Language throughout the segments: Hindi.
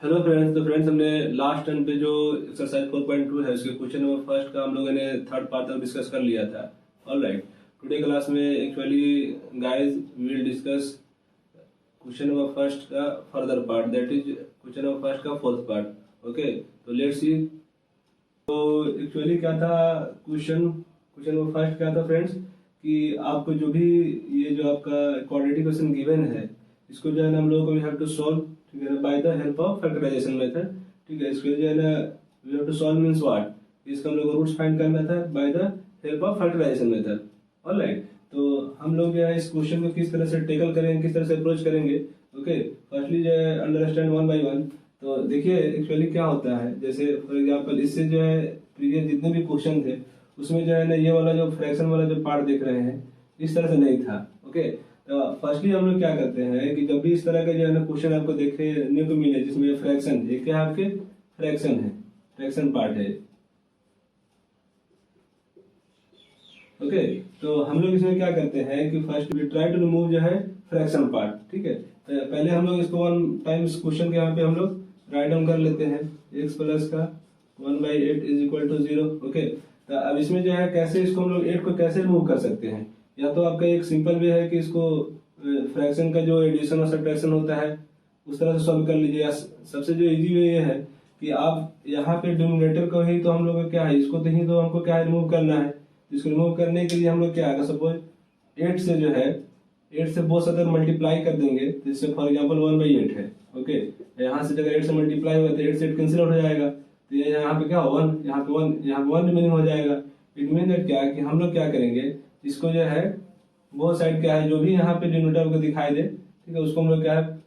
Hello friends. तो फ्रेंड्स, हमने लास्ट टर्म पे जो एक्सरसाइज 4.2 है उसके क्वेश्चन नंबर फर्स्ट का हम लोगों ने थर्ड पार्ट तक डिस्कस कर लिया था। ऑलराइट, टुडे क्लास में actually guys we will discuss question number first का further part, that is question number first का फोर्थ पार्ट। ओके, तो लेट्स सी। तो एक्चुअली क्या था क्वेश्चन क्वेश्चन नंबर फर्स्ट क्या था फ्रेंड्स, कि आपको जो भी ये जो आपका क्वाड्रेटिक क्वेश्चन गिवन है इसको जो है ना हम लोगों को वी हैव टू सॉल्व, ठीक है ना, by the help of factorization method. ठीक है, इसके जो है ना we have to solve means what, इसका हम लोग को रूट्स फाइंड करना था by the help of factorization method. Alright, तो हम लोग जो है इस क्वेश्चन को किस तरह से टेकल करेंगे, किस तरह से अप्रोच करेंगे। ओके, फर्स्टली जो है अंडरस्टैंड वन बाय वन। तो देखिए एक्चुअली क्या होता है, जैसे फॉर एग्जांपल इससे जो है प्रीवियस जितने भी क्वेश्चन थे उसमें जो है ना ये वाला जो फ्रैक्शन वाला जो पार्ट देख रहे हैं इस तरह से नहीं था। ओके, तो फर्स्टली हम लोग क्या करते हैं कि जब भी इस तरह का जो है ना क्वेश्चन आपको देखने को मिले जिसमें फ्रैक्शन, ये क्या आपके फ्रैक्शन है, फ्रैक्शन पार्ट है। ओके, तो हम लोग इसमें क्या करते हैं कि first we try to remove जो है फ्रैक्शन पार्ट। ठीक है, तो पहले हम लोग इसको वन टाइम्स क्वेश्चन के यहाँ पे हम लोग राइट डाउन कर लेते हैं, x प्लस का 1/8 इज इक्वल टू 0। ओके, तो अब इसमें जो है कैसे इसको हम लोग 8 को कैसे रिमूव कर सकते हैं, या तो आपका एक सिंपल वे है कि इसको फ्रैक्शन का जो एडिशन और सब्ट्रैक्शन होता है उस तरह से सॉल्व कर लीजिए, या सबसे जो इजी वे ये है कि आप यहाँ पे डिनोमिनेटर को ही तो हम लोग क्या है, इसको तो ही तो हमको क्या है रिमूव करना है। इसको रिमूव करने के लिए हम लोग क्या आएगा, सपोज 8 से जो है 8 से बहुत अगर मल्टीप्लाई कर देंगे, जिससे फॉर एग्जांपल 1/8 है। ओके, यहाँ से जगह 8 से मल्टीप्लाई हुआ तो 8 से 8 कैंसिल आउट हो जाएगा, तो ये यहाँ पे क्या 1, यहाँ पे 1 रिमेनिंग हो जाएगा। इट मीन दैट क्या कि हम लोग क्या करेंगे, इसको जो है बहुत साइड क्या है जो भी यहाँ पे डिनोमिनेटर को दिखाई दे, ठीक है, उसको हम लोग क्या है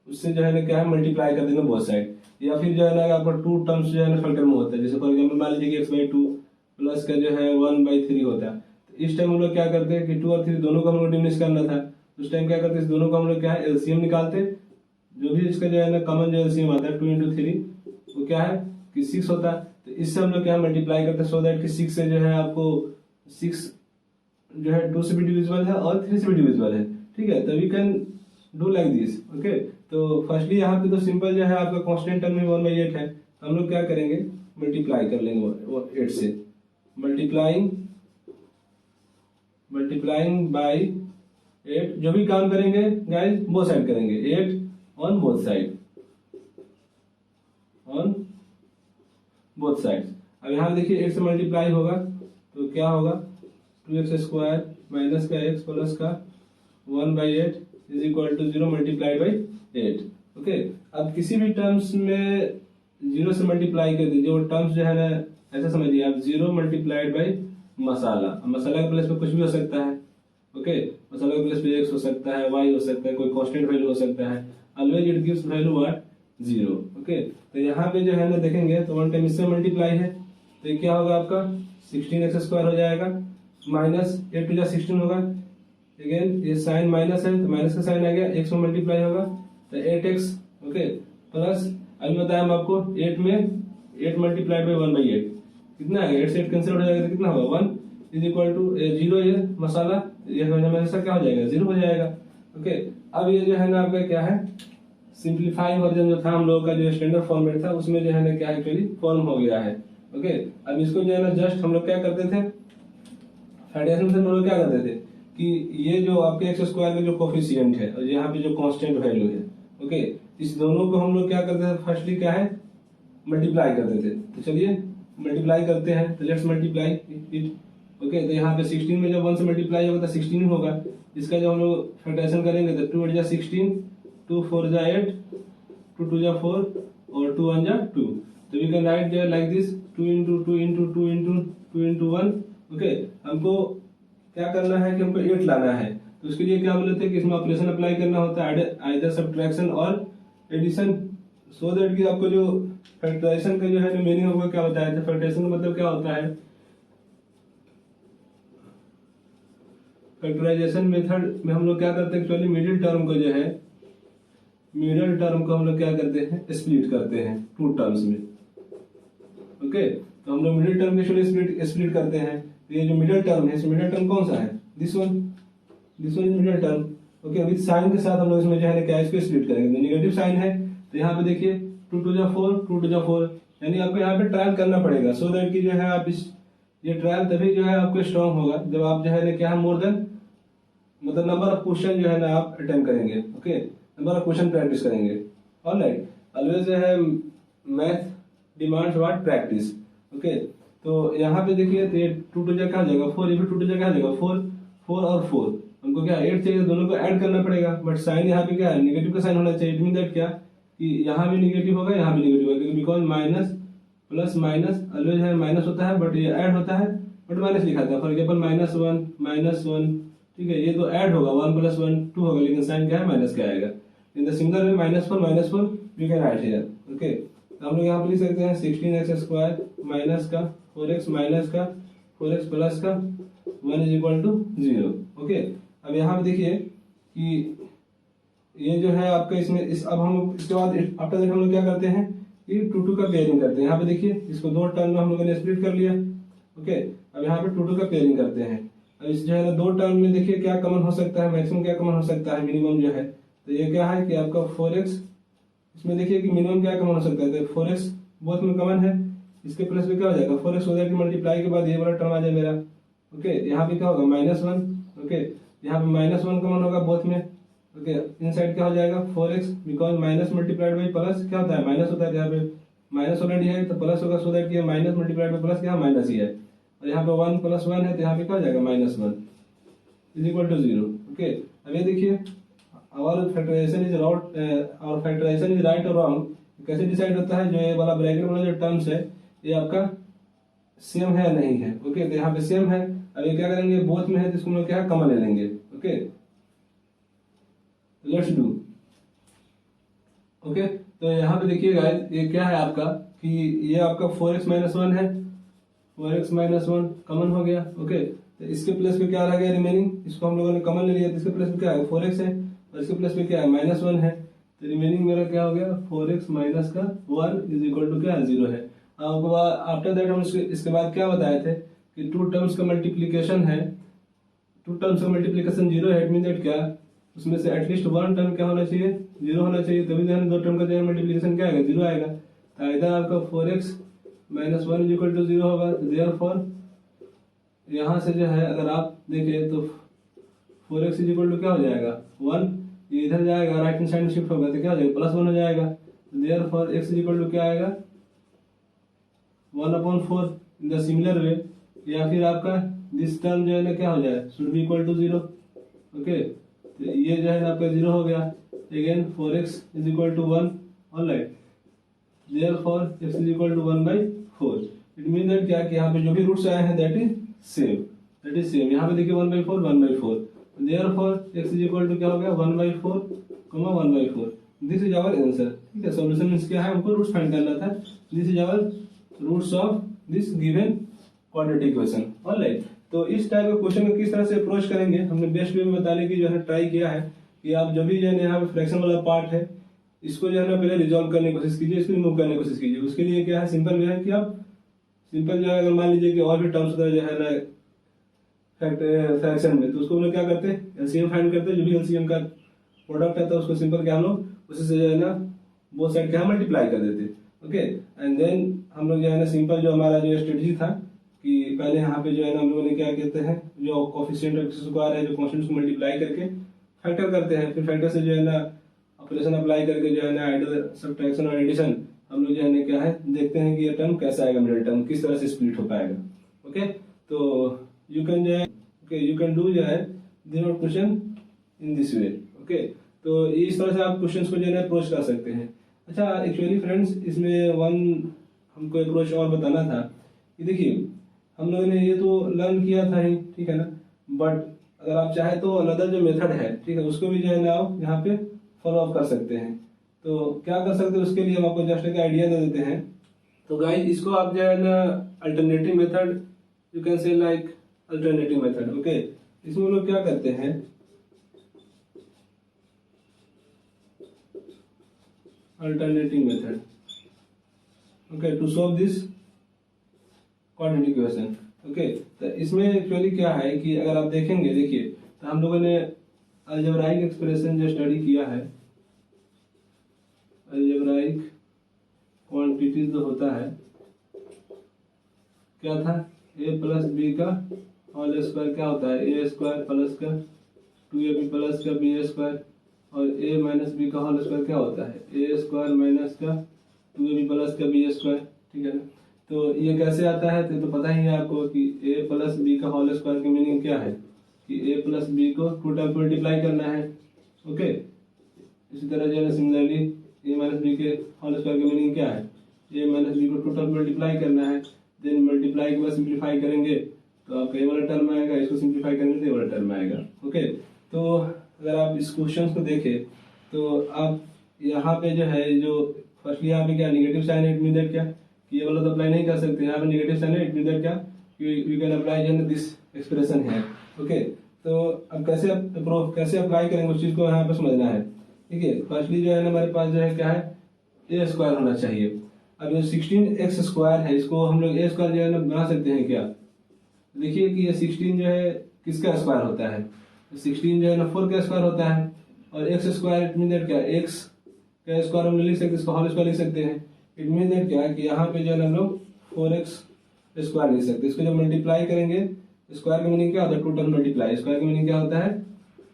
उससे जो है ना क्या है मल्टीप्लाई कर देंगे बहुत साइड, या फिर जो है ना आपका टू टर्म्स जो है ना फैक्टर में होता है, जैसे फॉर एग्जांपल मान लीजिए कि x/2 प्लस का जो है 1/3 होता है। तो इस टाइम हम लोग क्या करते हैं कि 2 और 3 दोनों को हम लोग डिमिनिश करना था, उस टाइम क्या करते हैं इस दोनों को हम लोग क्या है एलसीएम निकालते, जो भी इसका जो है ना कॉमन जो एलसीएम आता है 2 into 3 वो क्या है कि 6 होता है। तो इससे हम लोग क्या मल्टीप्लाई करते हैं सो दैट कि 6 से जो है आपको 6 जो है 2 से भी डिविजिबल है और 3 से भी डिविजिबल है। ठीक है, तो we can do like this. Okay, तो फर्स्टली यहाँ पे तो सिंपल जो है आपका कांस्टेंट टर्म में 1/8 है, तो हम लोग क्या करेंगे मल्टीप्लाई कर लेंगे 8 से, मल्टीप्लाइंग बाय 8। जो भी काम करेंगे गाइस बोथ साइड करेंगे, 8 on both side, on both sides. अब यहाँ देखिए 8 से मल्टीप्लाई होगा तो क्या होगा 2x² माइनस का x प्लस का 1/8 is equal to 0 multiplied by 8। Okay, अब किसी भी टर्म्स में 0 से मल्टीप्लाई कर दीजिए, वो टर्म्स जो है ना ऐसा समझिए आप 0 मल्टीप्लाइड बाई मसाला, मसाला के प्लेस पे कुछ भी हो सकता है। ओके, मसाला के प्लेस पे x हो सकता है, y हो सकता है, कोई कांस्टेंट वैल्यू हो सकता है, always it gives value what 0। Okay, तो यहाँ पे जो है ना देखेंगे तो 1 टाइम इससे मल्टीप्लाई है तो ये क्या होगा आपका 16x² हो जाएगा, माइनस 8 टू 16 होगा, अगेन ये साइन माइनस है तो माइनस का साइन आ गया, x में मल्टीप्लाई होगा तो 8x। ओके, प्लस अभी बताया हम आपको 8 में 8 मल्टीप्लाइड बाई 1/8 कितना आ गया, 8 से 8 कैंसिल हो जाएगा तो कितना होगा 1 इज इक्वल टू 0, ये मसाला ये हमेशा क्या हो जाएगा 0 हो जाएगा। ओके, अब ये जो है ना आपका क्या है सिंप्लीफाई वर्जन जो था हम लोग का जो स्टैंडर्ड फॉर्मेट था उसमें जो है ना क्या एक्चुअली फॉर्म हो गया है। ओके, अब इसको जो है ना जस्ट हम लोग क्या करते थे फैक्टराइजेशन से हम लोग क्या करते थे कि ये जो आपके x² का जो कोफिशिएंट है और यहाँ पे जो कांस्टेंट वैल्यू है, ओके, इस दोनों को हम लोग क्या करते थे फर्स्टली क्या है मल्टीप्लाई करते थे। तो चलिए मल्टीप्लाई करते हैं, तो लेट्स मल्टीप्लाई इट। ओके, तो यहाँ पे 16 में जब 1 से मल्टीप्लाई होगा तो 16 ही होगा, इसका जब हम लोग फैक्टराइजेशन करेंगे तो 2 8 जा 16, 2 4 जा 8, 2 2 जा 4 और 2 1 जा 2। तो we can write there like this 2 into 2 into 2 into 2 into 1। Okay, हमको क्या करना है कि हमको 8 लाना है, तो उसके लिए क्या बोले थे कि इसमें ऑपरेशन अप्लाई करना होता है आइदर सब्ट्रैक्शन और एडिशन, सो दैट कि आपको जो फैक्टराइजेशन का जो है मीनिंग हमको क्या बताया था, फैक्टराइजेशन का मतलब क्या होता है, फैक्टराइजेशन मेथड में हम लोग क्या करते हैं एक्चुअली मिडिल टर्म को जो है मिडिल टर्म को हम लोग क्या करते हैं स्प्लिट करते हैं टू टर्म्स में। ओके, तो हम लोग मिडिल टर्म के स्प्लिट करते हैं, तो ये जो मिडिल टर्म है मिडिल टर्म कौन सा है this one is middle term. Okay, with sign के साथ हम लोग इसमें जो है क्या इसको स्प्लिट करेंगे, तो नेगेटिव साइन है तो यहाँ पे देखिए 2 टू जा 4, 2 टू जा 4, यानी आपको यहाँ पे ट्रायल करना पड़ेगा सो दैट कि जो है आप इस ये ट्रायल तभी जो है आपको स्ट्रॉन्ग होगा जब आप जो है ना क्या है मोर देन मतलब नंबर ऑफ क्वेश्चन जो है ना आप अटेम्प्ट करेंगे। Okay, number of question practice करेंगे। ऑलराइट, ऑलवेज जो है math demands what practice. Okay, तो यहाँ पे देखिए तो ये 2 टू जा क्या हो जाएगा 4, ये भी 2 टू जा क्या हो जाएगा 4, 4 और 4, हमको क्या 8 चाहिए, दोनों को ऐड करना पड़ेगा, बट साइन यहाँ पे क्या है नेगेटिव का साइन होना चाहिए। इट मीन दैट क्या कि यहाँ भी नेगेटिव होगा, यहाँ भी नेगेटिव होगा, because minus plus minus always है माइनस होता है, बट ये ऐड होता है बट माइनस लिखा था। फॉर एग्जाम्पल -1, ठीक है, ये तो ऐड होगा 1 + 1 2 होगा, लेकिन साइन क्या है माइनस क्या आएगा। In the similar way -4 we can write here. Okay, हम लोग यहाँ पे लिख सकते हैं 16x² माइनस का 4x माइनस का 4x प्लस का 1 = 0। ओके, अब यहाँ पे देखिए कि ये जो है आपका इसमें अब हम इसके बाद आफ्टर दैट हम लोग क्या करते हैं कि 2 का पेयरिंग करते हैं। यहाँ पे देखिए इसको 2 टर्म में हम लोगों ने स्प्लिट कर लिया। ओके, अब यहाँ पे 2 का पेयरिंग करते हैं। अब इस जो है ना 2 टर्म में देखिए क्या कॉमन हो सकता है, मैक्सिमम क्या कॉमन हो सकता है, मिनिमम जो है, तो ये क्या है कि आपका 4x, इसमें देखिए कि मिनिमम क्या कॉमन हो सकता है, तो 4x बोथ में कॉमन है, इसके प्लस में क्या हो जाएगा 4x हो जाएगा, मल्टीप्लाई के बाद ये वाला टर्म आ जाए मेरा। ओके, यहाँ पे क्या होगा -1। ओके, यहाँ पे -1 कॉमन होगा बोथ में। ओके, इनसाइड क्या हो जाएगा 4x, because minus multiplied by plus क्या होता है माइनस होता है, यहाँ पे माइनस ऑलरेडी है तो प्लस होगा, सो दैट कि माइनस मल्टीप्लाइड बाई प्लस क्या माइनस ही है, और यहाँ पे 1 + 1 है तो यहाँ पे क्या हो जाएगा -1 = 0। ओके, अब ये देखिए और फैक्टराइजेशन इज राइट और रॉन्ग कैसे डिसाइड होता है, जो ये वाला ब्रैकेट वाला जो टर्म्स है ये आपका सेम है या नहीं है। ओके, तो यहाँ पे सेम है। अब ये क्या करेंगे बोथ में है तो इसको हम लोग क्या कॉमन ले लेंगे। Okay, let's do. ओके, तो यहाँ पे देखिए गाइस ये क्या है आपका कि ये आपका 4x - 1 है, 4x - 1 कॉमन हो गया। ओके, तो इसके प्लस पे क्या रह गया रिमेनिंग, इसको हम लोगों ने कॉमन ले लिया, तो इसके प्लस पे क्या है 4x है और इसके प्लस पे क्या है -1 है, तो रिमेनिंग मेरा क्या हो गया 4x - 1 = क्या 0 है। अब आफ्टर दैट हम इसके बाद क्या बताए थे कि 2 टर्म्स का मल्टीप्लीकेशन है, 2 टर्म्स का मल्टीप्लीकेशन 0 है, इट मीन दैट क्या उसमें से एटलीस्ट 1 टर्म क्या होना चाहिए 0 होना चाहिए, तभी तो 2 टर्म का जो मल्टीप्लीकेशन क्या आएगा 0 आएगा। तो इधर आपका 4x - 1 = 0 होगा। देयरफॉर यहाँ से जो है अगर आप देखें तो 4x = क्या हो जाएगा 1, ये इधर जाएगा राइट हैंड साइड में शिफ्ट होगा तो क्या हो जाएगा +1 हो जाएगा। देयरफॉर x = क्या आएगा 1/4 इन द सिमिलर वे, या फिर आपका दिस टर्म जो है ना क्या हो जाए should be equal to 0। Okay, तो ये जो है ना आपका 0 हो गया। Again 4x = 1। Alright, therefore x = 1/4। It mean that क्या कि यहाँ पे जो भी रूट्स आए हैं दैट इज सेम, यहाँ पे देखिए 1/4 देयरफॉर x = क्या हो गया 1/4, 1/4। This is our answer. ठीक है, सॉल्यूशन मींस क्या है हमको रूट्स फाइंड करना था। This is our roots of this given quadratic equation. Alright, तो इस टाइप के क्वेश्चन को किस तरह से अप्रोच करेंगे हमने बेस्ट वे में बताने की जो है ट्राई किया है कि आप जब भी जो है यहाँ पे फ्रैक्शन वाला पार्ट है इसको जो है ना पहले रिजॉल्व करने की कोशिश कीजिए, इसको रिमूव करने की कोशिश कीजिए। उसके लिए क्या है सिंपल वे है कि आप सिंपल जो है अगर मान लीजिए कि और भी टर्म्स होता है जो है ना फ्रैक्शन में, तो उसको हम लोग क्या करते हैं एलसीएम फाइंड करते हैं, जो भी एलसीएम का प्रोडक्ट है तो उसको सिंपल क्या हम लोग उसी से जो है ना बोथ साइड क्या मल्टीप्लाई कर देते। ओके, एंड देन हम लोग जो है ना सिंपल जो हमारा जो स्ट्रेटजी था कि पहले यहाँ पे जो है ना हम लोगों ने क्या कहते हैं जो कोफिशिएंट एक्स स्क्वायर है जो कांस्टेंट को मल्टीप्लाई करके फैक्टर करते हैं, फिर फैक्टर से जो है ना ऑपरेशन अप्लाई करके जो है ना आइडल सब्ट्रैक्शन और एडिशन हम लोग जो है ना क्या है देखते हैं कि ये टर्म कैसा आएगा, मिडिल टर्म किस तरह से स्प्लिट हो पाएगा। ओके, तो यू कैन जो है यू कैन डू जो है this question in this way. Okay, तो इस तरह से आप क्वेश्चंस को जो है ना अप्रोच कर सकते हैं। अच्छा, एक्चुअली फ्रेंड्स इसमें हमको अप्रोच और बताना था कि देखिए हम लोगों ने ये तो लर्न किया था ही, ठीक है ना, बट अगर आप चाहे तो अनदर जो मेथड है ठीक है उसको भी जो है ना आप यहाँ पे फॉलो अप कर सकते हैं। तो क्या कर सकते हैं उसके लिए हम आपको जस्ट एक आइडिया दे देते हैं। तो गाइस इसको आप जो है ना alternative method you can say like alternative method. Okay, इसमें हम लोग क्या करते हैं alternative method okay to solve this quadratic equation. Okay, तो इसमें एक्चुअली क्या है कि अगर आप देखेंगे देखिए तो हम लोगों ने अलजेब्राइक एक्सप्रेशन जो स्टडी किया है अलजेब्राइक क्वांटिटीज जो होता है क्या था, a प्लस बी का होल स्क्वायर क्या होता है, ए स्क्वायर प्लस का 2ab प्लस का बी स्क्वायर, और a माइनस बी का होल स्क्वायर क्या होता है, ए स्क्वायर माइनस का 2ab प्लस का बी स्क्वायर। ठीक है ना, तो ये कैसे आता है तो पता ही है आपको कि a प्लस बी का होल स्क्वायर की मीनिंग क्या है कि a प्लस बी को 2 टाइम मल्टीप्लाई करना है। ओके, इसी तरह जो है सिमिलरली a माइनस बी के होल स्क्वायर की मीनिंग क्या है, a माइनस बी को टोटल मल्टीप्लाई करना है, देन मल्टीप्लाई के बाद सिंप्लीफाई करेंगे तो आपका ये वाला टर्म आएगा, इसको सिंप्लीफाई करेंगे तो ये वाला टर्म आएगा। ओके, तो अगर आप इस क्वेश्चन को देखें तो आप यहाँ पे जो है जो फर्स्टली यहाँ पे क्या निगेटिव साइन है, इट मीन दैट क्या कि ये वाला तो अप्लाई नहीं कर सकते, यहाँ पे निगेटिव साइन है, इट मीन दैट क्या यू कैन अप्लाई जन दिस एक्सप्रेशन है। ओके, तो अब कैसे अप्लाई करेंगे उस चीज को यहाँ पे समझना है। ठीक है, फर्स्टली जो है ना हमारे पास जो है क्या है, ए स्क्वायर होना चाहिए। अब ये 16x स्क्वायर है, इसको हम लोग ए स्क्वायर जो है ना बना सकते हैं क्या, देखिए कि ये 16 जो है किसका स्क्वायर होता है, 16 जो है ना 4 का स्क्वायर होता है, और x square it mean that क्या x का स्क्वायर हम लिख सकते हैं, इसको होल स्क्वायर लिख सकते हैं। इट मीन दैट क्या कि यहाँ पे जो है ना हम लोग 4x स्क्वायर लिख सकते हैं। इसको जब मल्टीप्लाई करेंगे, स्क्वायर का मीनिंग क्या होता है, टोटल मल्टीप्लाई। स्क्वायर का मीनिंग क्या होता है,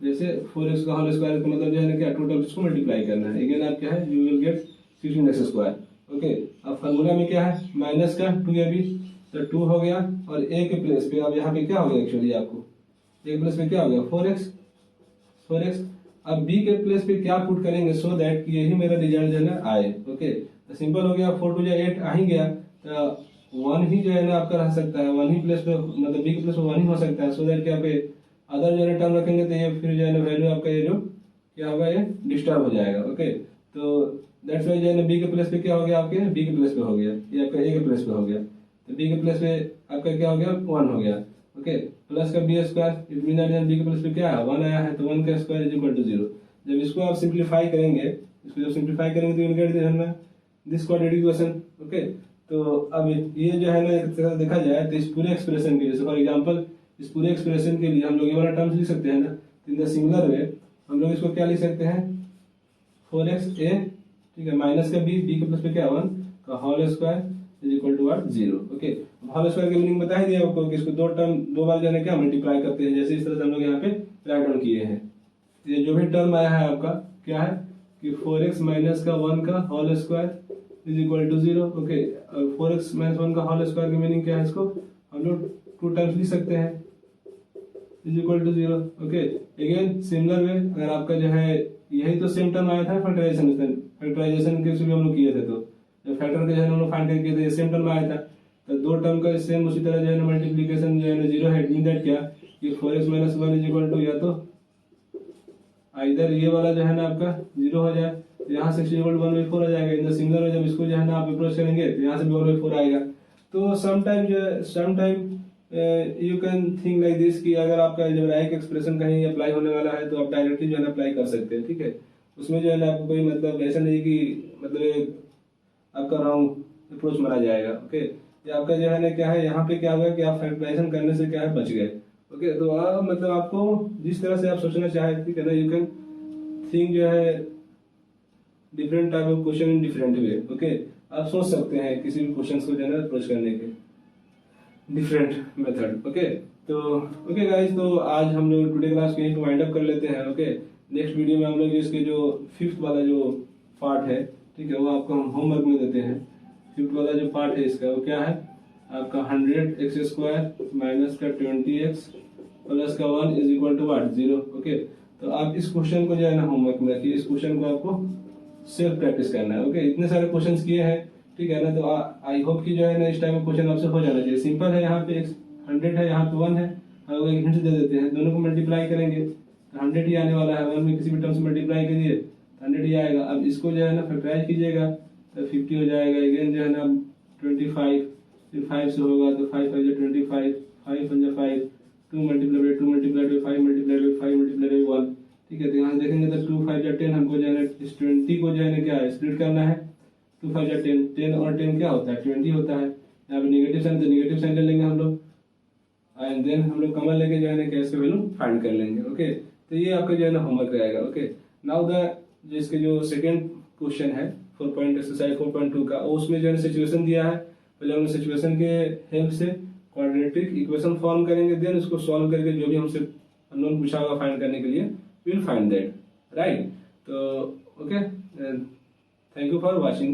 जैसे 4x का होल स्क्वायर का मतलब जो है ना क्या टोटल इसको मल्टीप्लाई करना है। अगेन आप क्या है, you will get 16x square. Okay, अब फार्मूला में क्या है, माइनस का 2ab तो 2 हो गया, और a के प्लेस पे अब यहाँ पे क्या हो गया, एक्चुअली आपको a के प्लेस पे क्या हो गया 4x। अब b के प्लेस पे क्या पुट करेंगे सो दैट कि यही मेरा रिजल्ट जो है ना आए। ओके, तो सिंपल हो गया, 4 2 8 आ ही गया, तो 1 ही जो है ना आपका रह सकता है, 1 ही प्लेस पे मतलब b के प्लेस पे 1 ही हो सकता है, सो दैट कि यहाँ पे अदर जो है टर्म रखेंगे तो ये फिर जो है ना वैल्यू आपका ये जो क्या होगा ये डिस्टर्ब हो जाएगा। ओके, तो दैट्स वाई जो है ना बी के प्लेस पे क्या हो गया आपके, बी के प्लेस पे हो गया, ये आपका ए के प्लेस पे हो गया, तो बी के प्लेस पे आपका क्या हो गया 1 हो गया। ओके, प्लस का B square it mean that B के प्लेस पे क्या है 1 आया है, तो 1 का स्क्वायर इज इक्वल टू 0। जब इसको आप सिंप्लीफाई करेंगे, इसको जब सिंप्लीफाई करेंगे तो you will get this quadratic equation. Okay, तो अब ये जो है ना एक तरह देखा जाए तो इस पूरे एक्सप्रेशन के लिए, फॉर एग्जांपल इस पूरे एक्सप्रेशन के लिए हम लोग ये वाला टर्म्स लिख सकते हैं ना, इन द सिमिलर वे हम लोग इसको क्या लिख सकते हैं 4x a, ठीक है, माइनस का b के प्लस पे क्या 1 का whole square is equal to what 0। Okay, whole square की मीनिंग बता ही दिया आपको कि इसको दो बार जो है क्या मल्टीप्लाई करते हैं, जैसे इस तरह से हम लोग यहाँ पे राइट डाउन किए हैं। ये जो भी टर्म आया है आपका क्या है कि 4x माइनस का 1 का whole square is equal to 0। Okay, और 4x माइनस 1 का होल स्क्वायर की मीनिंग क्या है, इसको हम लोग 2 टाइम्स लिख सकते हैं is equal to 0। Okay, again similar way अगर आपका जो है यही तो सेम टर्म आया था फैक्टराइजेशन के भी हम लोग किए थे, तो जब फैक्टर के जो है हम लोग फाइंड करके थे सेम टर्म आया था, तो दो टर्म का सेम उसी तरह जो है मल्टीप्लिकेशन जो है 0 है, मीन दैट क्या कि 4x minus 1 is equal to या तो इधर ये वाला जो है ना आपका 0 हो जाए, तो यहाँ से 1/4 आ जाएगा। इन द सिमिलर जब इसको जो है ना आप अप्रोच करेंगे तो यहाँ से भी 1/4 आएगा। तो sometime you can think like this कि अगर आपका जब राइट एक्सप्रेशन कहीं अप्लाई होने वाला है तो आप डायरेक्टली जो है ना अप्लाई कर सकते हैं। ठीक है, उसमें जो है ना आपको कोई मतलब ऐसा नहीं कि मतलब आपका रॉन्ग अप्रोच मारा जाएगा। ओके, ये आपका जो है ना क्या है, यहाँ पे क्या होगा कि आप फैक्टराइजेशन करने से क्या है बच गए। ओके, तो मतलब आपको जिस तरह से आप सोचना चाहे, ठीक है ना, यू कैन थिंक जो है different type of question in different way. Okay, आप सोच सकते हैं किसी भी क्वेश्चन को जो है ना अप्रोच करने के डिफरेंट मेथड। ओके, तो ओके गाइस, तो आज हम लोग टुडे क्लास यहीं पे वाइंड अप कर लेते हैं। ओके, नेक्स्ट वीडियो में हम लोग इसके जो 5th वाला जो पार्ट है, ठीक है, वो आपको हम होमवर्क में देते हैं। 5th वाला जो पार्ट है इसका वो क्या है आपका 100x स्क्वायर माइनस का 20x प्लस का 1 is equal to what 0। Okay, तो आप इस क्वेश्चन को जो है ना होमवर्क में रखिए, इस क्वेश्चन को आपको सेल्फ प्रैक्टिस करना है। ओके, इतने सारे क्वेश्चंस किए हैं, ठीक है ना, तो आई होप कि जो है ना इस टाइम में क्वेश्चन आपसे हो जाना चाहिए। सिंपल है, यहाँ पे 100 है, यहाँ पे 1 है, हम लोग एक हिंट दे देते हैं, दोनों को मल्टीप्लाई करेंगे तो 100 ही आने वाला है। 1 में किसी भी टर्म से मल्टीप्लाई करिए 100 ही आएगा। अब इसको जो है ना फैक्टराइज कीजिएगा तो 50 हो जाएगा। अगेन जो है ना 25 फिर 5 से होगा तो 5 5 जो 25, 5 5 5, 2 multiply by 2 multiply by 5 multiply by 5 multiply by 1। ठीक है, तो यहाँ देखेंगे तो 2 5 10, हमको जो है ना इस 20 को जो है ना क्या है स्प्लिट करना है। 2 5 10, 10 और 10 क्या होता है 20 होता है। यहाँ पे नेगेटिव साइन तो नेगेटिव साइन ले लेंगे हम लोग, एंड देन हम लोग कॉमन लेके जो है ना कैश का वैल्यू फाइंड कर लेंगे। ओके, तो ये आपका जो है ना होमवर्क रहेगा। ओके, नाउ द जो इसके जो सेकंड क्वेश्चन है एक्सरसाइज 4.2 का, उसमें जो है सिचुएशन दिया है, पहले हम सिचुएशन के हेल्प से क्वाड्रेटिक इक्वेशन फॉर्म करेंगे, देन उसको सॉल्व करके जो भी हमसे अननोन पूछा होगा फाइंड करने के लिए विल फाइंड दैट, राइट। तो okay, thank you for watching.